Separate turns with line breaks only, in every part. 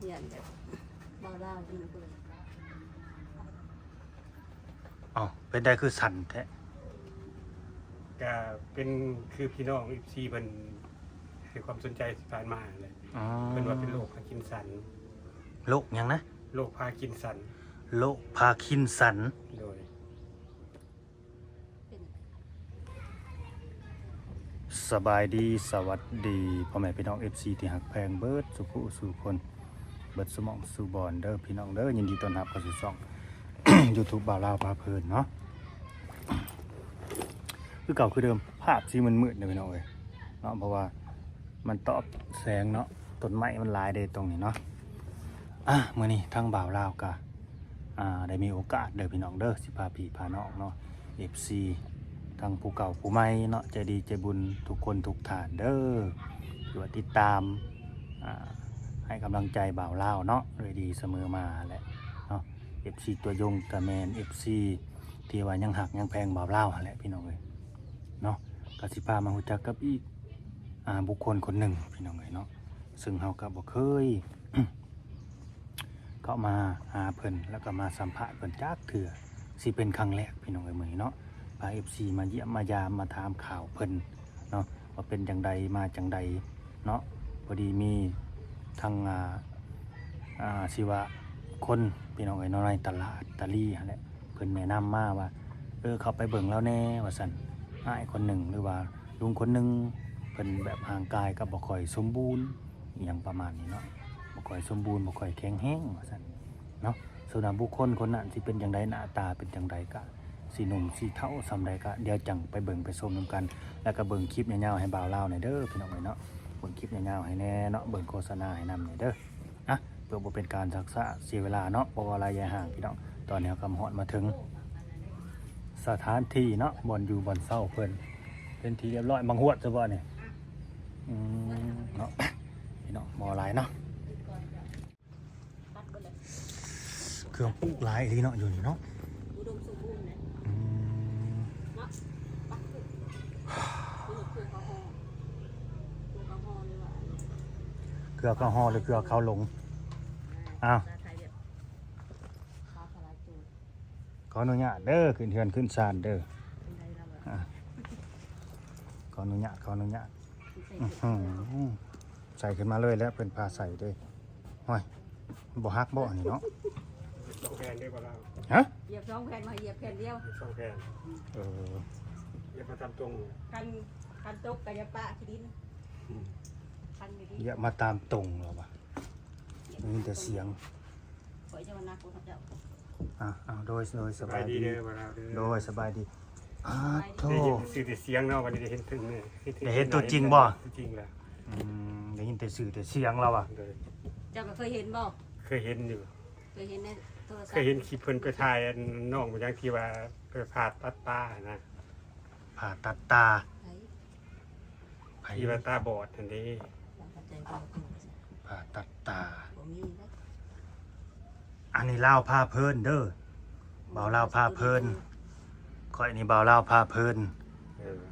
เยันแบบบ่าวๆนี่เพิ่น
อ๋อเป็นได้คือสั่นแท้
ก็เป็นคือพี่น้อง14เพิ่นให้ความสนใจสิผ่านมาเลย
อ๋อ
เพิ่นว่าเป็นโรคพาร์กินสัน
โรคหยังนะ
โรคพาร์กินสัน
โรคพาร์กินสัน
โดย
เป็น
สบายดีสวัสดีพ่อแม่พี่น้อง FC ที่หักแพงเบิดสุขุสู่คนเบิดสมองสู่บอนเด้อพี่น้องเด้อยินดีต้อนรับเข้าสู่ช่อง YouTube บ่าวลาวพาเพลินเนาะคือเก่าคือเดิมภาพสีมืดๆเด้อพี่น้องเอ้ยเนาะเพราะว่ามันตอบแสงเนาะต้นไม้มันหลายเด้ตรงนี้เนาะมื้อนี้ทางบ่าวลาวก็ได้มีโอกาสเด้อพี่น้องเด้อสิพาพี่พาน้องเนาะ FC ทางผู้เก่าผู้ใหม่เนาะใจดีใจบุญทุกคนทุกฐานเด้อที่ว่าติดตามให้กำลังใจบ่าวลาวเนาะเลยดีเสมอมาแหละเนาะ FC ตัวยงตะแมน FC ที่ว่ายังหักยังแพงบ่าวลาวแหละพี่น้องเอ้ยเนาะก็สิพามารู้จักกับอีกบุคคลคนหนึ่งพี่น้องเอ้ยเนาะซึ่งเฮาก็บ่เคย เข้ามาหาเพิ่นแล้วก็มาสัมภาษณ์เพิ่นจักเถื่อสิเป็นครั้งแรกพี่น้องเอ้ยมื้อนี้เนาะพา FC มาเยี่ยมมายามมาถามข่าวเพิ่นเนาะว่าเป็นจังใดมาจังใดเนาะพอดีมีทางสิว่าคนพี่น้องเอ้ยเนาะในตลาดตะลี่หั่นแหละเพิ่นแนะนำมาว่าเข้าไปเบิ่งแล้วแน่ว่าซั่นอ้ายคนหนึ่งหรือว่าลุงคนหนึงเพิ่นแบบร่างกายก็บ่ค่อยสมบูรณ์อหยังประมาณนี้เนาะบ่ค่อยสมบูรณ์บ่ค่อยแข็งแรงว่าซั่นเนาะส่วนบุคคลคนนั้นสิเป็นจังใดหน้าตาเป็นจังใดก็สีหนุ่มสีเฒ่าซำใดก็เดี๋ยวจังไปเบิ่งไปชมนํกันแล้วก็เบิ่งคลิปยาวๆให้บ่าวลาวหน่อยเด้อพี่น้องเอ้ยเนาะเบิ่งคลิปยาวๆให้แน่เนาะเบิ่งโฆษณาให้นำหน่อยเด้อเพื่อบ่เป็นการซักษาเสียเวลาเนาะเพราะว่าระยะห่างพี่น้องตอนนี้ก็ฮอดมาถึงสถานที่เนาะบ่อนอยู่บ่อนเช้าเพิ่นเป็นที่เรียบร้อยบางฮวดซะบ่เนี่ยเนาะพี่น้องบ่หลายเนาะ
ตัดเบิดเลย
เครื่องปลูกหลายที่เนาะอยู่นี่เนาะ
อุดมสมบูรณ์นะเนาะปักคือเครื่องเขาห่อเลยว่า
เกลือข้าวห่อหรือเกลือข้าวหลงอ้าว
ภาษาไทยแบบภาษาลายจูด
ขออนุญาตเด้อขึ้นเทือนขึ้นศาลเด้อ
เป็นไดเราแบบ
ขออนุญาต
ใส่เกลือ
ใส่ขึ้นมาเลยแล้วเป็นพาใส่ด้วยห้อยบ่ฮักบ่อันนี้เนาะ
ต้องแพนได้บ่ล่ะ
ฮะ
เหยียบ2แผ่นมาเหยียบแผ่นเดียว
ต้องแพน
เออ
อย่ามาทำตรง
คันตกกายปะขี้ดินคันอยู่ดี
อย่ามาตามตรงหรอวะมีแต่เสียง
ข่อยจะมานักของเจ้า
โดยส
ส
บา
บาย ย
ดี
ดีเด้อบ่ล่ะเด้อ
โดยสบายดีโธ่
ได้ยินเสียงแต่เสียงเนาะวันนี้ได้เห็นถึงเนี่ย
ได้เห็นตัวจริงบ่
ตัวจริงแล้ว
ได้ยินแต่สื่อแต่เสียงเราอ่ะ
โดย
เจ้าก็เคยเห็นบ่
เคยเห็นอยู่
เคยเห็นในโทรศัพ
เคย
ท์
เห็นคลิปเพิ่นไปถ่ายน้องบางอย่างที่ว่าไปผ่าตัดตานะ
ผ่าตัดตา
ไผ
ไผ
ที่ว่าตาบอดทันที
เราเข้าใจบ่เป็นภาษา
ผ่าตัดตา
บ่มีนะ
อันนี้ลาวพาเพลินเด้อบ่าวลาวพาเพลินข่อยนี่บ่าวลาวพาเพลิน
เออ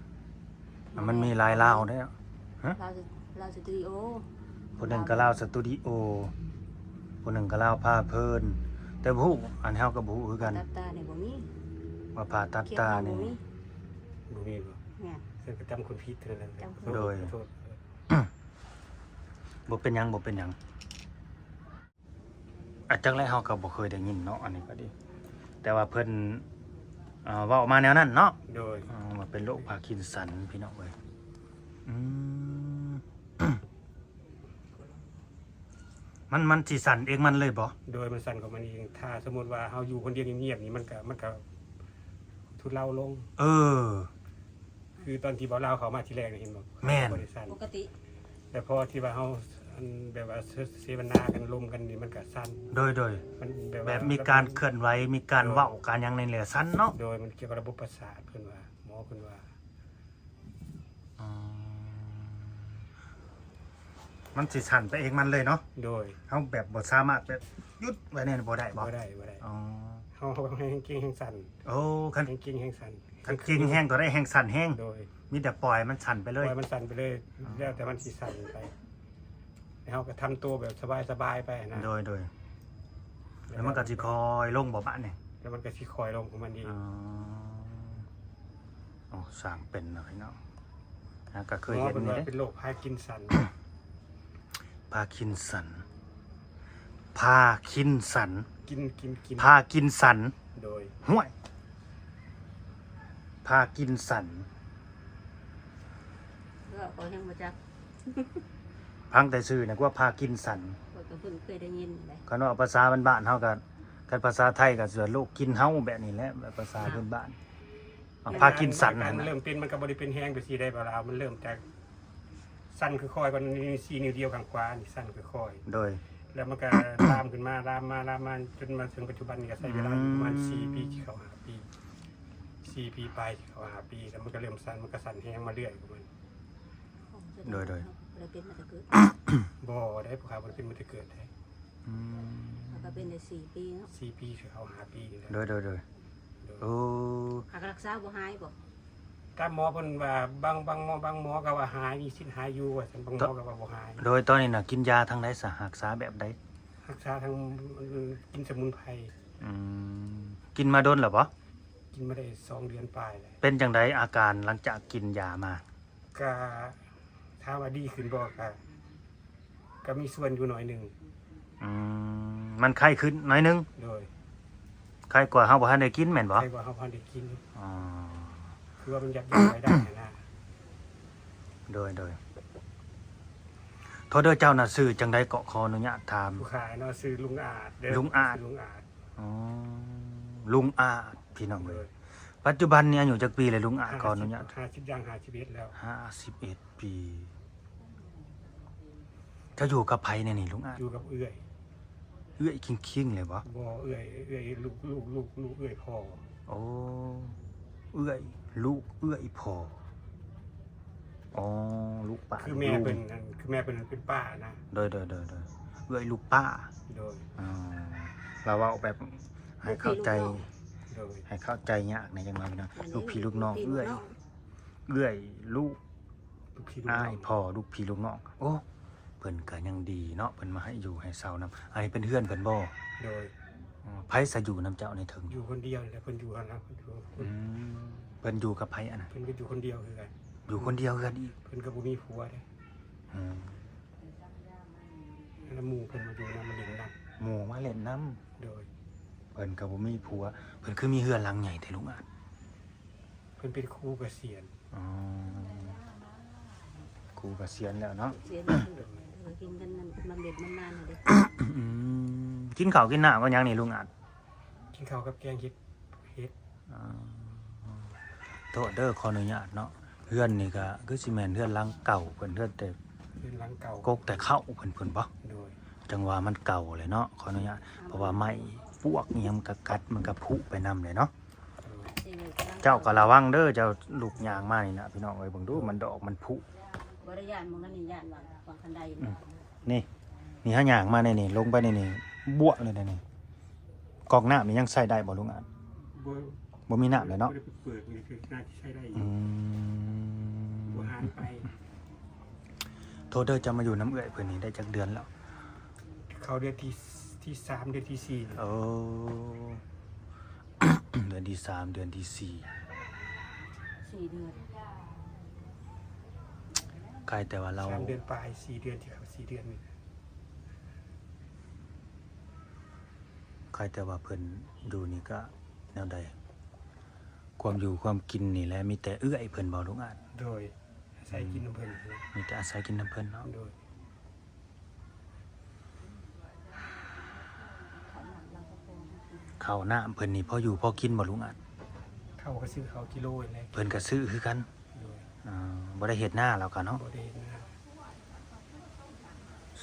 มันมีหลายลาวเด้อ
เราสตูดิโอ
คนหนึ่งก็ลาวสตูดิโอคนหนึ่งก็ลาวพาเพลินแต่ผู้อันเฮาก็บ่ฮู้คือกัน
ตัดตาเนี่ยบ่มี
ว่าผ่าตัดตานี่
เขียนบ่มี
บ่มีบ่
เนี่ย
ซึ่งก็จำคนผิดเท่านั้น
จำคน
โดย
ขอโทษ
บ่เป็นหยังบ่เป็นหยังจักแล้วเฮาก็บ่เคยได้ยินเนาะอันนี้ก็ดีแต่ว่าเพิ่นเว้ามาแนวนั้นเนาะ
โดย
ว่าเป็นโรคพาร์กินสันพี่น้องเอ้ยมันสิสั่นเองมันเลยบ่
โดยมันสั่นของมันเองถ้าสมมุติว่าเฮาอยู่คนเดียวเงียบๆนี่มันก็ทุเลาลง
เออ
คือตอนที่บ่เล่าเขามาทีแรกนี่เห็นบ่
แม่น
บ่ได้สั่น
ปกติ
แต่พอที่ว่าเฮาอันแบบว่าเสวนากันลมกันนี่มันก็สั่น
โดย
มันแบบ
แบ
ว่า
บมีการเคลื่อนไหวมีการเว้าการหยังในแหละสั้นเนาะ
โดยมันเกี่ยวกับระบบประสาทเพิ่นว่าหมอเพิ่นว่า
มันสิสั่นไปเองมันเลยเนาะ
โดย
เฮาแบบบ่สามารถแบบหยุดไว้เนี่ยบ่ได้บ่
บ่ได้
อ๋อ
เฮาให้เก่งแห่งสั่น
โอ้คัน
ให้เก่งแห่งสั่น
จริงแห้งตัวได้แห้งสั่นแห้ง
โดย
มีแต่ปล่อยมันสั่นไป
ป
เล
ล่อย ยมันสั่นไปเลยแล้วแต่มันสิสั่นไป แล้วเราก็ทำตัวแบบสบายๆไปนะ
โดยแล้วมันก็สิคอยลงบ่บ้านนี่
แล้วมันก็สิคอยลงของมันเอง
อ๋อสร้างเป็นเนาะพี่น้องก็เคย
หมอ
เห็น
เป็น
นี่
ว่า
เด้
เป็นโรคพาร์กินสัน
พาคินสันพาคินสัน
กิน
พากินสัน
โดย
ห่วยพากินสัน
ก็ขอยังมาจัก
พังแต่ชื่อนะว่าพากินสัน
ก็เพิ่งเคยได้ยินเลย
คันว่าภาษาบ้านๆเฮากันภาษาไทยก็เสือโลกกินเฮาแบบนี้แหละแบบภาษาพื้นบ้านพากินสัน
อาการ
นั่น
มัน
น่ะ
เริ่มเป็นมันก็บ่ได้เป็นแห้งไปสิได้บ่ล่ะมันเริ่มจากสั้นคือคอยมันมี4นิ้วเดียวข้างขวานี่สั้นคือคอย
โดย
แล้วมันก็ลามขึ้นมาลามมาจนมาถึงปัจจุบันนี่ก็ใช้เวลาประมาณ4 ปีที่เขาหาปี4 ปีไปที่เขาหาปีแล้วมันก็เริ่มสั้นมันก็สั้นแห้งมาเรื่อยของมัน
โดย
เราเป็นมาแต่เกิด
บ่ได้ผู้ขาบ่ได้เป็นมันจะเกิดได้
อืม
เราก็เป็นได้4 ปีเนาะ
4 ปีคือเขาหาปีนี่แหละ
โดยโอ้
หากรักษาบ่หายบ่
ถ้าหมอเพิ่นว่าบางหมอก็ว่าหายมีสิทธิ์หายอยู่ว่าซั่นบางหมอก็ว่าบ่หาย
โดยตอนนี้น่ะกินยาทางใดสาหักษาแบบใด
รักษาทางกินสมุนไพร
อืมกินมาโดนหรอบ่
กินมาได้2 เดือนปลายเลย
เป็นจังไดอาการหลังจากกินยามา
ก็ถ้าว่าดีขึ้นบ่ก็มีส่วนอยู่หน่อยหนึง
มันไข้ขึ้นหน่อยนึง
โดย
ไข้กว่าเฮาบ่ทันได้กินแม่นบ่
ใครว่าเฮาพอได้กิน
อ๋อ
คือว่ามันยับยั้งไว้ได้นะ
โดยโทษเด้อเจ้าน่ะชื่อจังไดเกาะขออนุญาตถาม
ผู้ขายเนาะซื้อลุงอาจเด้อ
ลุงอาจ
ซื้ลุงอาจ
อ๋อลุงอาจพี่น้อง
เล
เอ้ย
ย
ปัจจุบันนี้อายุจักปีเลยลุงอาจขออนุญาต
50ย่าง51แล้ว
51 ปีเจะอยู่กับไผเนี่ยนี่ลุงอาจ
อยู่กับเอื้อย
เอื้อยคิงๆเลยบ่
บ่เอื้อยลูกเอื้อยพ่อ
โอ้เอื้อยลูกเอื้อยพ่ออ๋อลูกป้า
คือแม่
ลูก
เป็นนั่นคือแม่เป็นป้านะ
โดยเอื้อยลูกป้า
โดย
อ๋อเราเว่าแบบให้เข้าใจ
โดย
ให้เข้าใจยากในจังหวะนะลูกพี่ลูกน้องเอื้อยลูก
ลูกพี่ลูก
อ้า
น้อย ง
พ่อลูกพี่ลูกน้องโอ้เพิ่นก็ยังดีเนาะเพิ่นมาให้อยู่ให้เซานํอันนี้เป็นเพื่อนเพิ่นบ่
โดย
ไผสะอยู่นํเจ้าในถึง
อยู่คนเดียวนี่แหละเพิ่นอยู่กันนะเพิ่นอยู่
เพิ่นอยู่กับไผอันน่ะ
เพิ่นก็อยู่คนเดียวคือกัน
อยู่คนเดียวกันอีก
เพิ่นก็บ่มีผัวเด้
อืม
แล้วหมู่เพิ่นมาอยู่นำมาเล่นนํ
หมู่มาเล่นน้
โดย
เพิ่นก็บ่มีผัวเพิ่นคือมีเฮือนหลังใหญ่แต่ลุงอาจ
เพิ่นเป็นครูเกษียณ
อ๋อครูเกษียณแล้วเนาะ
เสียกินกันมันเด็ดมันนานเลย
กินข้าวกินน้ำก็ยังนี่ลุงอาจ
กินข้าวกับแกงเฮ็ด
อ๋อโทษเด้อขออนุญาตเนาะเฮือนนี่ก็คือสิแม่นเฮือนหลังเก่าเพิ่นเฮือนแต่
เป็นหลังเก่าก
กแต่เข้าเพิ่นบ่
โดย
จังว่ามันเก่าเลยเนาะขออนุญาตเพราะว่าไม้พวกอิหยังมันก็กัดมันก็ผุไปนำเลยเนาะ เจ้าก็ระวังเด้อเจ้าลูกยางมานี่นะพี่น้องเอ้ยเบิ่งดูมันดอกมันผุ
บริยานมองนั่นนี่ยานวางคันใด
นี่หายางมาในนี่ลงไปในนี่บวกเลยในนี่กอกน้ำนี่ยังใส่ได้บ่ลุงอาจ
บ่
บ่มีน้ำเลยเนาะ
บ่ได้เปิดนี่คือน่าจะใช้ได้อยู่
อื
บ่
ม
หานไป
โทษเด้อจะมาอยู่น้ำเอื้อยเพิ่นนี่ได้จักเดือนแล้ว
เขาเดือนที่3เดือนที่4นี่
โอ้ เดือนที่3เดือนที่4
4 เดือน
ใกล้แต่ว่าเรา
3เดือนปลาย4เดือนที่เขา4เดือนนี่
ใครแต่ว่าเพิ่นอยู่นี่ก็แนวใดความอยู่ความกินนี่แหละมีแต่เอื้อยเพิ่นบ่ลุงอาจ
โดยใส่กินน้ำเพิ่น
มีแต่อาศัยกินน้ำเพิ่นเนาะ
โดย
ข้าวน้ำเพิ่นนี่พออยู่พอกินบ่ลุงอาจ
เขาก็ซื้อเขากิโลเลย
เพิ่นก็ซื้อคือกัน
โดย
บ่ได้เฮ็ดหน้าแล้วกันเนาะ
บ่ได้นะ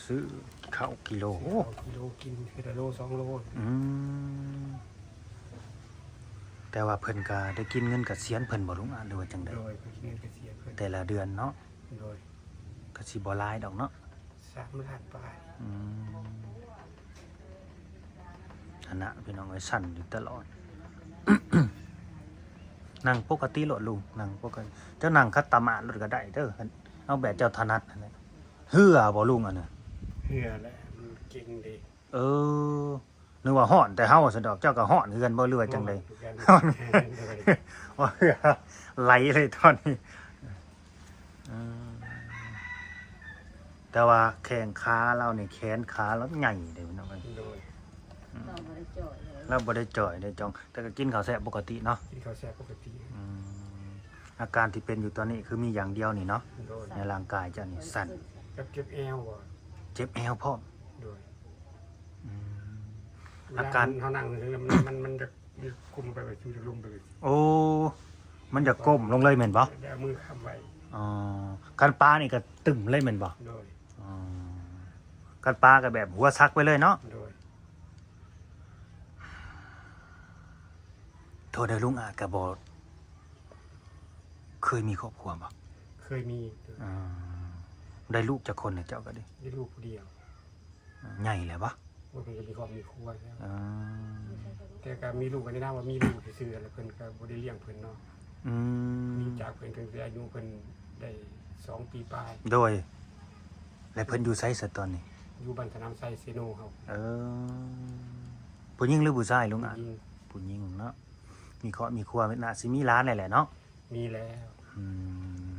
ซื้อข้าวกิโล
ซื้อเขากิโลกินคือละโล2โล
อืมแต่ว่าเพิ่นก็ได้กินเงินเกษียณเพิ่นบ่ลุงอาจหรือว่าจังได๋
โดยเพิ่นเงินเกษียณเพิ่น
แต่ละเดือนเนาะ
โดย
ก็สิบ่หลายดอกเนาะ
3 ล้านปลาย
อืมฐานะพี่น้องไอ้สั่นอยู่ตลอด นั่งปกติโลดลุงนั่งปกติเจ้านั่งคัตตามานรถก็ได้เด้อเอาแบบเจ้าถนัดนั่นแหละเฮือบ่ลุงอันน่ะ
เหงื่อแหละมันเก่งดี
เออนึกว่าฮ้อนแต่เฮาสะดอกเจ้าก็ฮ้อนคือกันบ่หรือว่าจังได๋
ฮ้อน
ว่าไหลเลยตอนนี้อืมแต่ว่าแข้งขาเรานี่แขนขาเราใหญ่เด้พี่น้องเอ้ย
โดย
เราบ่ได้จ่อยเลย
เราบ่ได้จ่อยได้จอง แต่ก็กินข้าวแซ่บปกติเนาะ
กินข้าวแซ่บปกติ
อืมอาการที่เป็นอยู่ตอนนี้คือมีอย่างเดียวนี่เนาะ
โดย
ในร่างกายเจ้านี่สั่น
กับเก็บแอวบ่
เจ็บแอวพร้อม
โดย
อืม
เวล
อาการ
เฮานั่งมันจะคุมไปแบบชูจะลุ่มไปเลย
โอ้มันจะก้มลงเลยแม่นบ่
แล้วมือค้ำไว้
อ๋อกันปลานี่ก็ตึมเลยแม่นบ่
โดย
อ๋อกันปลาก็แบบหัวซักไปเลยเนาะ
โดย
โทษเด้อลุงอาจก็บ่เคยมีครอบครัวบ่
เคยมี
อ่าได้ลูกจักคนเนี่ยเจ้าก็ดิ
ได้ลูกผู้เดียว
ใหญ่แล้วบ่
ว่าเพิ่นก็มีครอบมีครัวแล้ว
อ่า
แต่ก็มีลูกกันได้นะว่ามีลูกซื่อๆแล้วเพิ่นก็บ่ได้เลี้ยงเพิ่นเนาะ
อื
มี
ม
จากเพิ่นตั้งแต่อายุเพิ่นได้2 ปีปลาย
โดย และเพิ่นอยู่ไสซะตอนนี้
อยู่บ้านสนามไซเซโนเฮา
เออผู้หญิงหรือผู้ชายลุงอาจ
ยิง
ผู้หญิงเนาะมีครอบมีครัวน่าสิมีร้านแหละเนาะ
มีแล้ว
อืม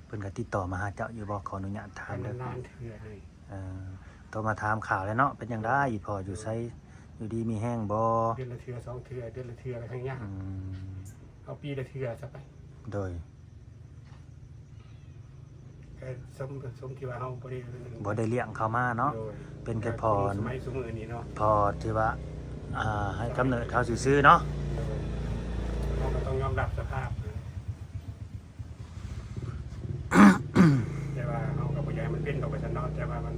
เพิ่นก็ติดต่อมาหาเจ้าอยู่บ่ขออนุญาตถาม
ทำ
เด้อ
นานๆเทื่อเลย
เออโทรมาถามข่าวแล้วเนาะเป็นจังได๋อีพ่ออยู่ไสอยู่ดีมีแห้งบ่
เดือนละเทื่อ2เทื่อเดือนละเทื่ออะไรทั้งอย่าง
อืม
เอาปีละเทื่อซะไป
โดย
ก็สมที่ว่าเฮาบ่ได้
บ่ได้เลี้ยงเขามาเนาะ
โดย
เป็นแค่พร
สมัยสมือนี้เนาะ
พอที่ว่าให้กำเนิดเขาซื่อๆเนาะ
เราก็ต้องยอมรับสภาพนะ แต่ว่าเราก็บ่อยากให้มันเป็นดอกไปซะเนาะแต่ว่ามัน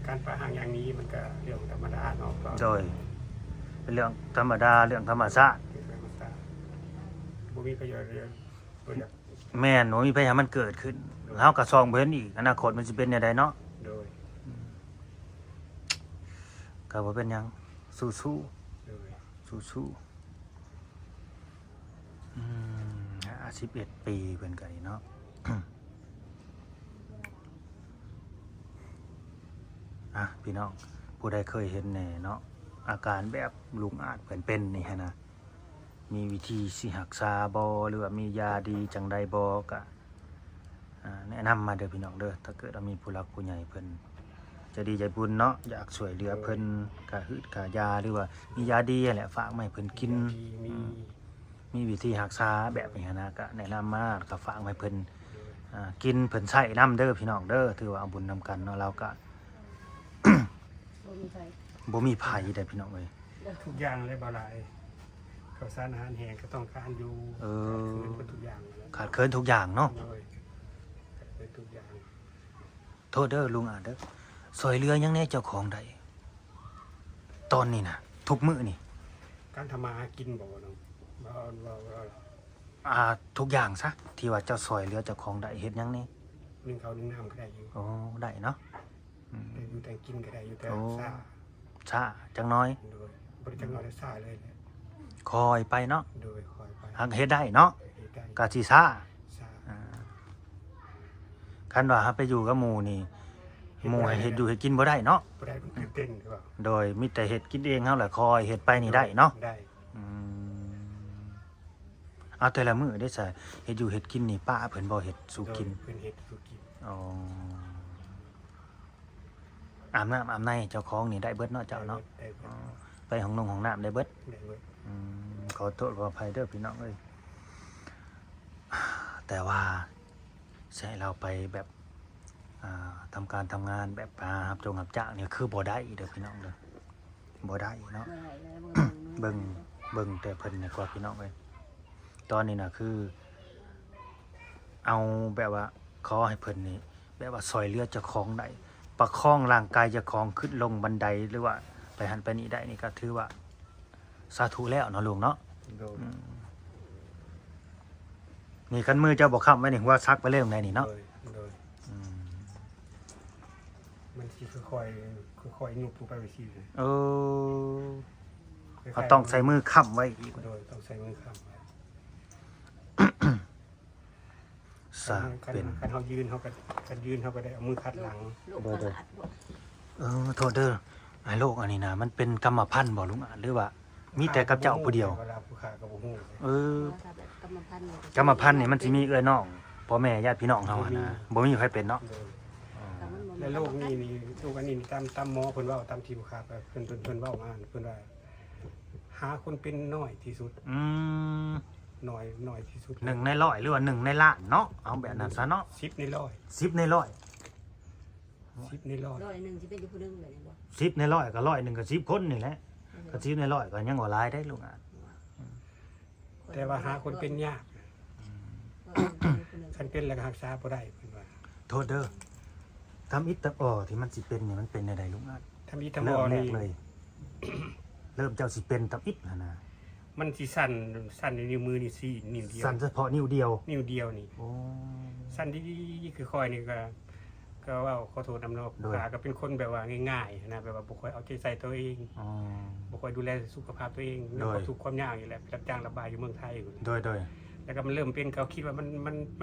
การประหารอย่างนี้มันก็เรื่องธรรมดาเนาะก็
โดยเป็นเรื่องธรรมดาเรื่องธรรมชาติ
เป็นธรรมชาติบ่มีประโยชน์เลยบ่อยาก
แม่นบ่มีพยายามมันเกิดขึ้นเฮาก็ซองบ่เห็นอีกอนาคตมันสิเป็นแนวใดเนาะ
โดย
ก็บ่เป็นหยังสู้
โดย
ๆสู้ๆ51 ปีเพิ่นก็นี่เนาะ อ่ะพี่น้องผู้ใดเคยเห็นแน่เนาะอาการแบบลุงอาจเพิ่นเป็นนี่ฮะนะมีวิธีสิรักษาบ่หรือว่ามียาดีจังใดบ่ก็แนะนำมาเด้อพี่น้องเด้อถ้าเกิดว่ามีผู้หลักผู้ใหญ่เพิ่นจะดีใจบุญเนาะอยากช่วยเหลือเพิ่นกะหืดกะยาหรือว่ามียาดีแหละฝากมาให้เพิ่นกิน
มี
มีวิธีรักษาแบบนี้หั้นนะก็แนะนำมาก็ฝากมาให้เพิ่นกินเพิ่นใช้น้ำเด้อพี่น้องเด้อถือว่าเอาบุญนำกันเนาะเราก็
บ่มีไผ
บ่มีภัยเด้อพี่น้องเอ้ย
ทุกอย่างเลยบ่หลายข้าวสารอาหารแห้งก็ต้องการอยู่
เออ
คืนทุกอย่างเลย
ขาดเคินทุกอย่างเนาะ
โดยเป็นทุกอย่าง
โทษเด้อลุงอ่านเด้อซอยเรือยังแน่เจ้าของใดตอนนี้นะทุกมื้อนี่
การทำมาหากินบ่เนาะบ่
ทุกอย่างซะที่ว่าเจ้าซอยเรือเจ้าของใดเฮ็ดหยังแน่
นึ่งข้าวนึ่งน้ำก็ได้อยู่
โอ้ได้เนาะอืม
อยู่แต่กินก็ได้อยู่แต่
โอ้
ซ่า
ช้าจังน้อย
โดยบริจาคเงินได้ซ่าเลยแหละ
คอยไปเนาะ
โดยคอยไป
หากเฮ็ดได้เนาะ
เฮ็ดได้
ก็สิช้า
ซ่า
คันว่าหาไปอยู่กับหมู่นี่หมู่ให้เฮ็ดอยู่ให้กินบ่ได้เนาะ
บ่ได้มันตื่นเต้นหรือเปล่า
โดยมีแต่เฮ็ดกินเองเฮาแหละคอยเฮ็ดไปนี่ได้เนาะ
ได้
อืมเอาแต่ละมื้อได้ซะเฮ็ดอยู่เฮ็ดกินนี่ป้าเพิ่นบ่เฮ็ดสู่กิน
โดยเพิ่นเฮ็ดสู่กิน
อ๋ออาบน้ำอาบในเจ้าของนี่ได้เบิดเนาะเจ้าเนาะ
ได้เบิ
อ๋อ
ด
ไปห้องน้ำได้เบิด
ได้เบิด
ขอโทษขออภัยเด้อพี่น้องเอ้ยแต่ว่าใช้เราไปแบบทำการทำงานแบบรับจงรับจ้างเนี่ยคือบ่ได้เด้อพี่น้องเด้อบ่ได้เนาะ
บ่ได้แล้ว
เบิ่งแต่เพิ่นเนี่ยกว่าพี่น้องเอ้ยตอนนี้น่ะคือ เอาแบบว่าขอให้เพิ่นนี่แบบว่าซอยเหลือเจ้าของได้ประคองร่างกายเจ้าของขึ้นลงบันไดหรือว่าไปหันไปนี่ได้นี่ก็ถือว่าสาธุแล้วเนาะลุงเนาะ
โดย
นี่คันมือเจ้าบ่ค้ำไว้นี่ว่าซักไปเลยตรงไหนนี่เนาะ
โดย
อืม
มันสิค่อยๆยุบลงไปสิ
เออเขาต้องใส่มือค้ำไว้อีก
โดยต้องใส่มือค้ำไว้
สร้างเป็น
คันเฮายืนเฮาก็คันยืนเฮาก็ได้เอามือคัดหลัง
ลูกประหลาดบ่
โทษเด้อไอ้โรคอันนี้นะมันเป็นกรรมพันธุ์บ่ลุงอาจหรือว่ามีแต่กับเจ้าผู้เดียว
เวลาผู้ค้าก็บ่ฮู้
เออ
ถ้าแบบกรรมพันธุ์เนี่ย
กรรมพันธุ์นี่มันสิมีเอื้อน้องพ่อแม่ญาติพี่น้องเฮาอะนะบ่มีใครเป็นเนาะ
แต่มันบ่
และโรคนี้นี่โรคอันนี้นี่ตามหมอเพิ่นเว้าตามที่ผู้ค้าไปเพิ่นเว้ามาเพิ่นว่าหาคนเป็นน้อยที่สุด
อืม
น้อยที่สุด
1 ใน 100หรือว่า1 ในล้านเนาะเอาแบบนั้นซะเนาะ
10 ในร้อย
10 ใน 100
10 ในร้อย
ร้อยหนึงสิเป็นอยู่ผู้หนึงเลยเนี่ยบ่
10 ใน100ก็100หนึงก็10คนนี่แหละก็10ใน100ก็ยังบ่หลายได้ลุงอาจ
แต่ว่าหาคนเป็นยาก
ร้อยหนึ่งเป็นอยู่ผู้หนึ่ง
คันเป็นแล้วก็รักษาบ่ได้เพิ่นว่า
โทษเด้อทำอิฐตะอ้อที่มันสิเป็นนี่มันเป็นใดๆลุงอาจ
ทำอีทำ
เริ่
อ
มแร
นี่
กเลย เริ่มเจ้าสิเป็นตะอิฐนะนะ
มันสิสั่นในนิ้วมือนี่สี่นิ้วเดียว
สั่นเฉพาะนิ้วเดียว
นิ้วเดียวนี่
โอ้
สั่นดีๆคือคอยนี่ก็ว่าขอโทษนำเนาะ
โดย
ขาก็เป็นคนแบบว่าง่ายๆนะแบบว่าบ่ค่อยเอาใจใส่ตัวเอง
อ๋อ
บ่ค่อยดูแลสุขภาพตัวเอง
โดย
ทุกข์ความยากอยู่แหละรับจ้างระบายอยู่เมืองไทยอยู่
โดย
แล้วก็มันเริ่มเป็นเขาคิดว่ามั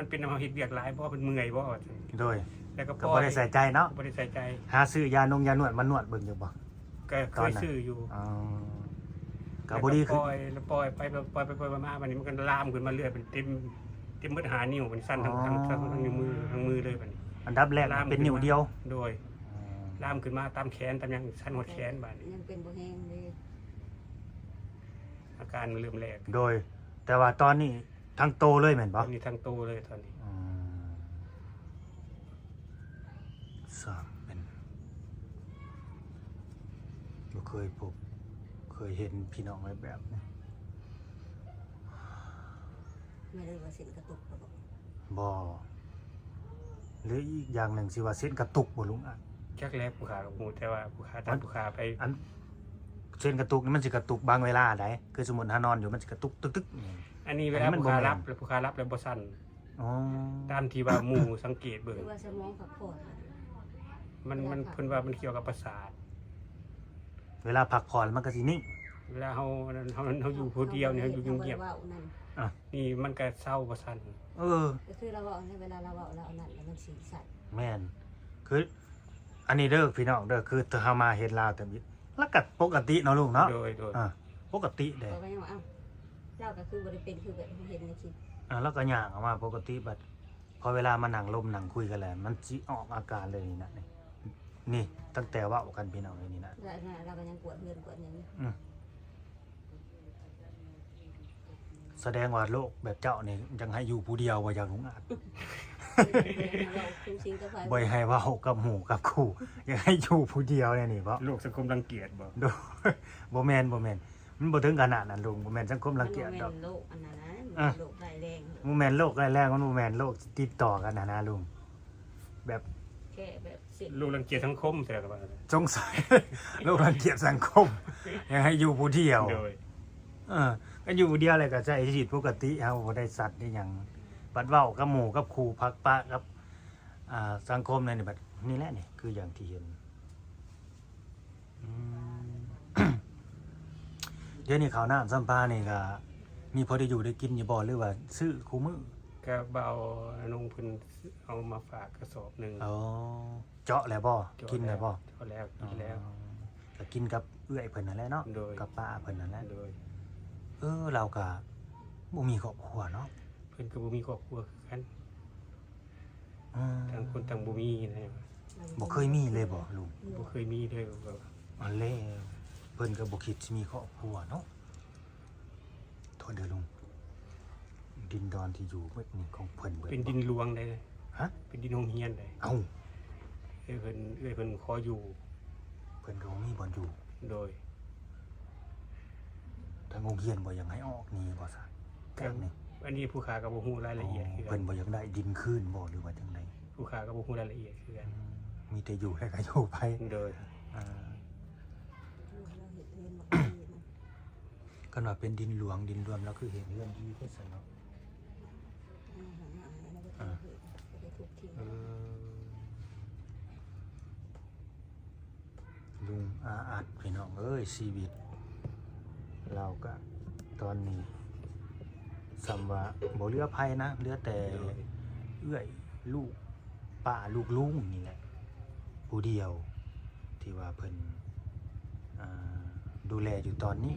นเป็นเอาเฮ็ดเวียกหลายเพราะว่ามันเมื่อยบ่ว่าซั่น
โดย
แล้วก็
ก็บ่ได้ใส่ใจเนาะ
บ่ได้ใส่ใจ
หาซื้อยานงยานวดมานวดเบิ่งอยู่บ่
ก็เคยซื้ออยู่
อ๋อก็บ่ดี
ป
คือ
ล่อยไปมาวันนี้มันก็ลามขึ้นมาเรื่อยเป็นเต็มหมดหานิ้วมันสั้นทั้งนิ้วมือทั้งมือเลยบัดนี้
อันดับแรกเป็นนิ้วเดียว
โดยลามขึ้นมาตามแขนตามหยังสั้นหมดแขนบัดนี้
ยังเป็นบ่แห้งเลย
อาการมันเริ่มแรก
โดย แต่ว่าตอนนี้ทั้งโตเลยแม่น
ต
บ่
อนนี้ทั้งโตเลยตอนนี้
อืมสร้างเป็นบ่เคยพบเคยเห็นพี่น้องแบบนี้
ไม่ได้ว่าเส้นกระตุกบ่
บ่หรืออีกอย่างหนึ่งสิว่าเส้นกระตุกบ่ลุงอ่ะ
แจ็คแรกผู้ขากับหมูแต่ว่าผู้ขาตามผู้ขาไป
อันเส้นกระตุกนี่มันสิกระตุกบางเวลาได้คือสมมุติถ้านอนอยู่มันสิกระตุกตึกๆนี่
อันนี้เวลาผู้ขารับแล้วผู้ขารับแล้วบ่สั้น
อ๋อ
ตามที่ว่าหมู่สังเกตเบิ่
คื
ง
อว่าสมองพักผ่อน
มันเพิ่นว่ามันเกี่ยวกับประสาท
เวลาพักผ่อนมันก็สินิ่ง
เวลาเฮาอยู่ผู้เดียวเนี่ยเฮาอยู่เงียบ
ว้านั่น
ๆนี่มันก็เศร้าบ่สั้น
เออ
ก็คือเราเว้าในเวลาเราเว้าเราเอานั่นแล้วมันสีสัน
แม่นคืออันนี้เด้อพี่น้องเด้อคือถ้าเฮามาเฮ็ดลาวแต่มิแล้วก็ปกติเนาะลุงเนาะ
โดย
อ่าปกติเด้
เราก็ยังว่าเอ้าเราก็คือบ่ได้เป็นคือแบบเห็นในคลิป
แล้วก็ย่างออกมาปกติบัดพอเวลามานั่งลมนั่งคุยกันแล้วมันสิออกอาการเลยนี่นะนี่ตั้งแต่เว้ากันพี่น้องเลยนี่นะ
เราก็ยังกวดเงินกวดอย่างนี้
แสดงว่าโลกแบบเจ้านี่ยังให้อยู่ผู้เดียวว่าอย่างลุงอาจ
เราคุ้มชิงกับไฟ
บ่ให้เว้ากับหมู่กับคู่ยังให้อยู่ผู้เดียวเนี่ยนี่บ่
โลกสังคมรังเกียจบ่
โดยบ่แม่นมันบ่ถึงขนาดนั้นลุงบ่แม่นสังคมรังเกียจดอก
โลกอันนั้นนะโลกไร้แรง
บ่แม่นโรคร้ายแรงมันบ่แม่นโรคติดต่อกันนะลุงแบบ
แค่แบบเสร็จ
โลกรังเกียจสังคมแต่ก็ว่า
สงสัย โรครังเกียจสังคมยังให้อยู่ผู้เดียว
โดย
ก็อยู่ผู้เดียวเลยก็ใช้ชีวิตปกติเฮาบ่ได้สัตว์ได้หยังบัดเว้ากับหมู่กับคู่พักปะกับสังคมนั่นนี่บัดนี่แหละนี่คืออย่างที่เห็นอืม เดี๋ยวนี้ข้าวน้ำซ้ำปลานี่ก็มีพอได้อยู่ได้กินอยู่บ่หรือว่าซื้อคู่มื้อ
ก็เบาน้องเพิ่นเอามาฝากกระสอบหนึง
อ๋อเจาะแล้วบ่กินแล้วบ่
เจาะแล้วกินแล้ว
อ๋อก็กินกับเอื้อยเพิ่นนั่นแหละเนาะ
โดย
กับป้าเพิ่นนั่นแหละ
โดย
เราก็บ่มีครอบครัวเนาะ
เพิ่นก็บ่มีครอบครัวคือกัน
อืม
ต่างคนต่างบ่มีนะ
บ่เคยมีเลยบ่ลุง
บ่เคยมีเลยก็
อันแล้วเพิ่นก็บ่คิดสิมีครอบครัวเนาะโทษเด้อลุงดินดอนที่อยู่เบิดนี่ของเพิ่นเบิด
เป็นดินหลวงได้
ฮะ
เป็นดินโรงเรียนได้
เอ้า
เพิ่นขออยู่
เพิ่นก็บ่มีบ่อนอยู่
โดย
ทางโรงเรียนบ่อยากให้ออกนี่บ่ซะจากนี่
อันนี้ผู้ค้าก็บ่ฮู้รายละเอียดคือกั
เพิ่
น
นบ่อยากได้ดินคืนบ่หรือว่าจังได
ผู้ค้าก็บ่ฮู้รายละเอียดคือกัน
มีแต่อยู่ให้ก็อยู่ไป
โดย
อ่า
เราเห็นเงินมาดีนะ
กันว่าเป็นดินหลวงดินรวมแล้วคือเห็นเรื่องดีเพิ่นซะเนาะ
แล้วก็ได้ทุกที
ลุงอาจพี่น้องเอ้ยชีวิต เราก็ตอนนี้สำว่าบ่เหลือภัยนะเหลือแต่ เอื้อยลูกป้าลูกลุงนี่แหละผู้เดียวที่ว่าเพิ่นดูแลอยู่ตอนนี้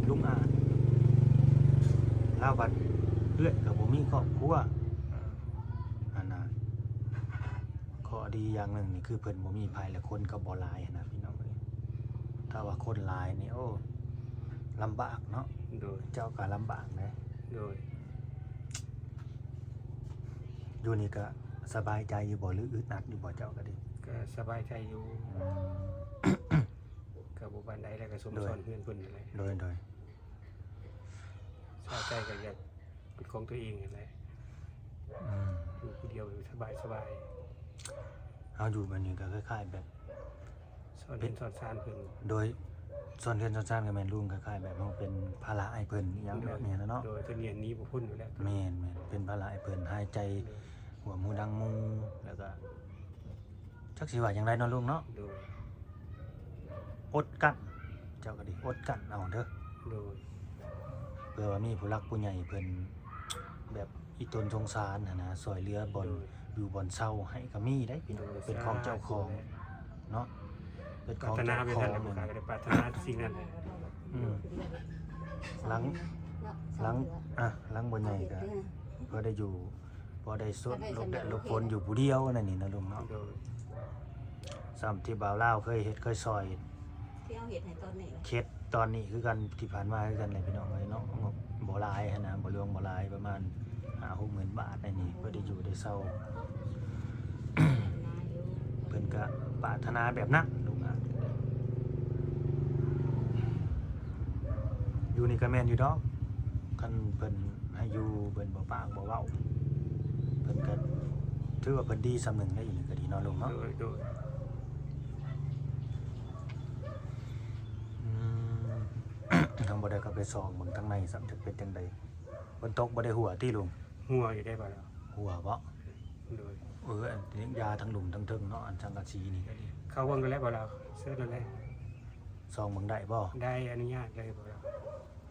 ลุงอาจเล่าบัดเอื้อยกับบ่มีครอบครัวอันน่ะข้อดีอย่างหนึ่งนี่คือเพิ่นบ่มีภัยและคนก็บ่หลายนะพี่น้องเอ้ยถ้าว่าคนหลายนี่โอ้ลำบากเนาะ
โดย
เจ้าก็ลำบากนะ
โดย
อยู่นี่ก็สบายใจอยู่บ่หรืออึดอัดอยู่บ่เจ้าก็ดี
ก็สบายใจอยู่กับบุบันใดแล้วก็สมสอนเพื่อนเพิ่นนั่นแหละ
โดย
สบายใจก็อยากเป็นของตัวเองนั่นแหละอยู่ผู้เดียวอยู่สบาย
เอาอยู่แบบนี้ก็คล้ายๆแบบ
สอนเพิ่นสอนซานเพิ่น
โดยส่วนเรียนส่วนสร้างกับแม่นลุงคล้ายๆแบบมันเป็นภาระไอ้เพิ่นอหย่างแบบนี้นะเนาะ
โดยตัวเนียนนี้บ่พ้นอยู่แล้ว
แม่นเป็นภาระไอ้เพิ่นหายใจหัวหมูดังมูแล้วก็จักสิว่าจังไดเนาะลุงเนาะ
โดย
อดกั้นเจ้าก็ดีอดกั้นเอาเด้อ
โดย
เพื่อว่ามีผู้รักผู้ใหญ่เพิ่นแบบอีตนสงสารนะซอยเรือบ่อนอยู่บ่อนเซาให้ก็มีได้พี่น้องเป็นของเจ้าของเนาะเป็น
ป
ข
รา
อง
รถนา
เจ้า
ไป
ขอ
นั่
ง
นแหละบ่ก็ได้ปรารถนาสิ่งนั้นแหละ
หลังบ่ใหญ่ก็พอได้อยู่พอได้สดลบแดดลบฝนอยู่ผู้เดียวนั่นนี่นะลุงเนาะ
โดย
ซ้ำที่บ่าวลาวเคยเฮ็ดเคยซอย
ที่เอาเห็ดให้ตอนนี้
เฮ็ดตอนนี้คือกันที่ผ่านมาคือกันเลยพี่น้องเอ้ยเนาะงบบ่หลายหั้นนะบ่รวมบ่หลายประมาณ 5-6,000 บาทนั่นนี่เพื่อได้อยู่ได้เศร้า เพิ่นก็ปรารถนาแบบนั้นลุงอ่ะอยู่นี่ก็แม่นอยู่ดอกคันเพิ่นให้อยู่เพิ่นบ่ปากบ่เว้าเพิ่นก็ถือว่าเพิ่นดีสำนึงได้อยู่นี่ก็ดีเนาะลุงเนาะ
โดย
ทางบ่ได้ก็ไปส่องเบิ่งทางในสักจะเป็นจังไดฝนตกบ่ได้หัวติลุง
หัวอยู่ได้บ่แล้ว
หัวบ่
โดย
อันนี้ยาทั้งหลุมทั้งเทิงเนาะอันสังกะสีนี่ก็ดี
เข้าวังกันแล้วบ่แล้วเสื้อนั่นแหละ
ส่องเบิ่งได้บ่
ได้อนุญาตเลยบ่แล้ว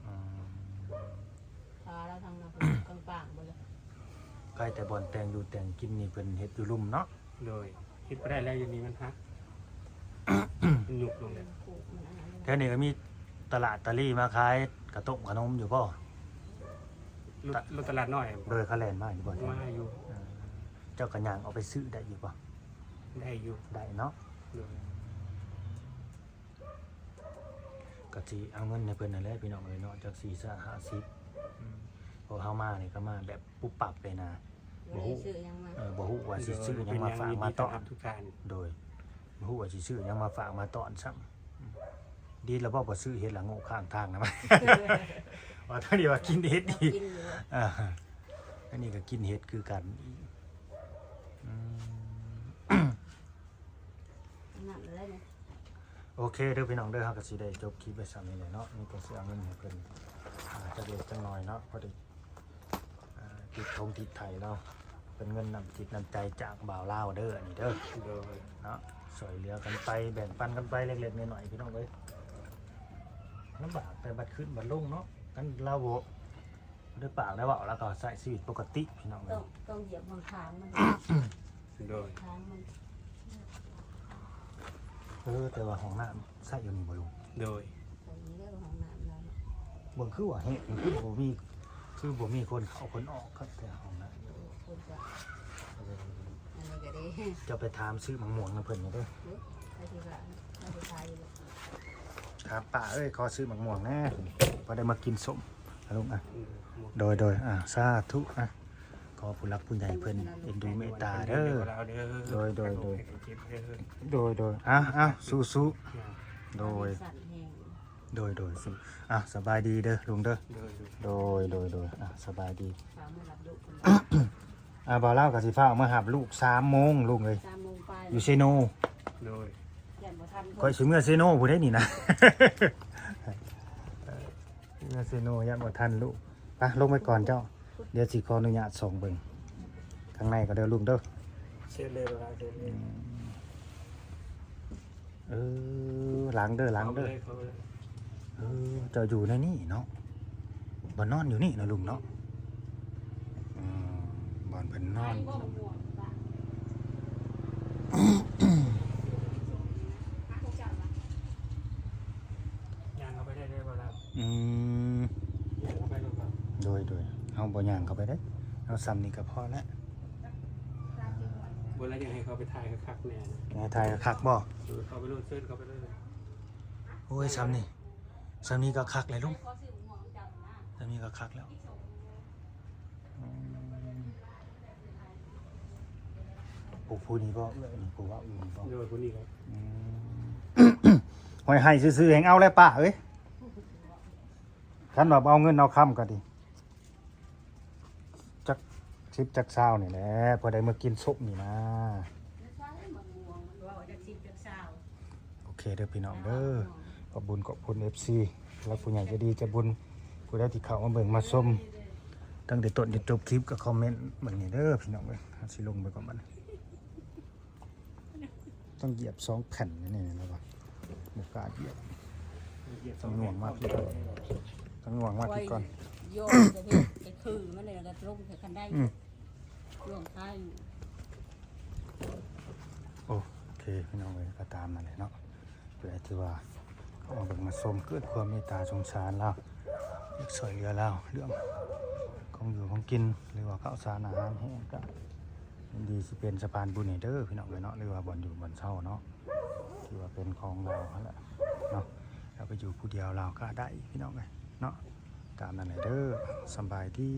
อืม
พาเราทางเรากลางปางหมดเลย
ใกล้แต่บ่อนแต่งอยู่แต่งกินนี่เพิ่นเฮ็ดอยู่ลุ่มเนาะ
โดยคิดบ่ได้แล้วอย่างนี้มันฮักมันหยุกลงเลย
ปลูกมันอะไร
แค่นี้ก็มีตลาดตะลี่มาขายกระต้มขนมอยู่บ่
รถตลาดน้อย
โดยเขาแล่นมาอยู่บ่
มาอยู่
เจ้าก็ย่างเอาไปซื้อได้อยู่บ่
ได้อยู่
ได้เนาะ
โดย
ก็สิเอาเงินให้เพิ่นนั่นแหละพี่น้องเอ้ยเนาะจัก4-50พอเฮามานี่ก็มาแบบปุ๊บปับเลยนะ
ไม่ได้ซื้อยังมา
บ่ฮู้ว่าสิซื้อหยังมาฝากมาต้อน
ทุกการ
โดยบ่ฮู้ว่าสิซื้อหยังมาฝากมาต้อนซ้ำดีแล้วบ่ซื้อเฮ็ดละโง่ข้างทางนะมั้ย ว่าเท่านี้ว่ากินเฮ็ดดี
กินอยู่
อันนี้ก็กินเฮ็ดคือกัน
นั่นเลยเนี่ย
โอเคเด้อพี่น้องเด้อเฮาก็สิได้จบคลิปไว้ซ้ำนี้แหละเนาะนี่ก็สิเอาเงินให้เพิ่นจักเล็กจักน้อยเนาะพอได้ติดธงติดไทยเนาะเป็นเงินนำจิตนำใจจากบ่าวลาวเด้ออันนี้เด้อ
โดย
เนาะช่วยเหลือกันไปแบ่งปันกันไปเล็กๆน้อยๆพี่น้องเอ้ยลำบากแต่บัดขึ้นบัดลงเนาะกันเราบ่ได้ปากได้เว้าแล้วก็ใช้ชีวิตปกติพี่น้องเอ้
ต้องเหยียบบางทางมัน
โดย
ทางมัน
แต่ว่าห้องน้ำใส่อยู่นี่บ่ลุง
โดย
ตรงนี้เรื่องของน้ำเรา
เบิ่งคือว่าเฮ็ดคือบ่มีคนเข้าคนออกครับแต่ห้องน้ำ
คนจะอะไรก็ได้
จะไปถามซื้อมังม่วงนำเพิ่นอยู่เด้อ
ไปที่ร้านไปที่ไทยเลย
ครับป้าเอ้ยขอซื้อมังม่วงแน่พอได้มากินส้มนะลุงอ่ะโดยสาธุนะขอผู้รักผู้ใหญ่เพิ่นเอ็นดูเมตตาเด้อโดยสู้ๆโดยสู้สบายดีเด้อลุงเด้อโดยสบายดี
ฟ้ามารับลูกคน
บ่าวเล่ากับสิฟ้ามาหับลูก3 โมงลุงเอ้ย
3 โมงไป
อยู่เซโน
โดย
ยันบ่ทัน
ก็สิเมื่อเซโนผู้ได้นี่นะ เมื่อเซโนยันบ่ทันลูกไปลงไปก่อนเจ้าเดี๋ยวสิขออนุญาตส่งเบิ่งข้างในก็เด้อลุงเด้อ
เช็ดเลยเวลาเช็ดเลย
หลังเด้อเจ้าอยู่ในนี่เนาะบ่นอนอยู่นี่นะลุงเนาะ อนเพิ่นนอน
บ่ม่วงบ้างหาของเจ้าล่ะ
ย่างเข้าไปได้เลยบ่ล่ะ
อืม
ย่างเข้าไปลงก่อน
โดยเอาบ่ย่างเข้าไปได้เอาซ้ำนี่ก็พอแล้ว
บ่แล้วยังให้เขาไปถ่ายคักๆแน่นะ
ให้ทายคักบ่
เข้าไปโลดเซิร์ชเข้าไปเลย
โอ้ยซ้ำนี่ก็คักเลยลุง
ขอซื้อม่วงของเจ้านะ
ซ้ำนี่ก็คักแล้วปลูกผู้นี้บ่เอ้ยนี่ปลูกว่าอื่นบ่
โดยคนนี้ครับ
หอยให้ซื้อๆแหงเอาแล้วป้าเอ้ยคันว่าเอาเงินเอาค้ำก็ดีจัก10จัก20นี่แหละพอได้มากินซุปนี่นะ
แล้วใช้มะม่วงมันว่าจาก10จาก20
โอเคเด้อพี่น้องเด้อขอบคุณ FC แล้วผู้ใหญ่ใจะดีใจะบุญผู้ใดที่เข้ามาเบิ่งมาชมตั้งแต่ต้นจนจบคลิปก็คอมเมนต์เบิ่งนี่เด้อพี่น้องเอ้ยเอาสิลงไปก่อนบัดนี้ต้องเหยียบ2แผ่นนี่นะว่าบ่กล้าเหยียบต้องหน่วงมากพี่ก่อนต้องหน่วงมากพี่ก่อน
โยมจะเฮ็ดไปคือมันเลยก็ลงไปกันได้รวมท้าย
โอเคพี่น้องเอ้ยก็ตามนั่นแหละเนาะเพื่อที่ว่าเข้ามาเบิ่งมาชมเกิดความเมตตาสงสารเราอยากช่วยเหลือเราเรื่องของอยู่ของกินหรือว่าข้าวสารอาหารแห้งก็ยินดีสิเป็นสะพานบุญให้เด้อพี่น้องเอ้ยเนาะหรือว่าบ่อนอยู่บ่อนเช่าเนาะที่ว่าเป็นของเราหั่นแหละเนาะเราไปอยู่ผู้เดียวเราก็ได้พี่น้องเอ้ยเนาะตามนั้นแหละเด้อสำบายดี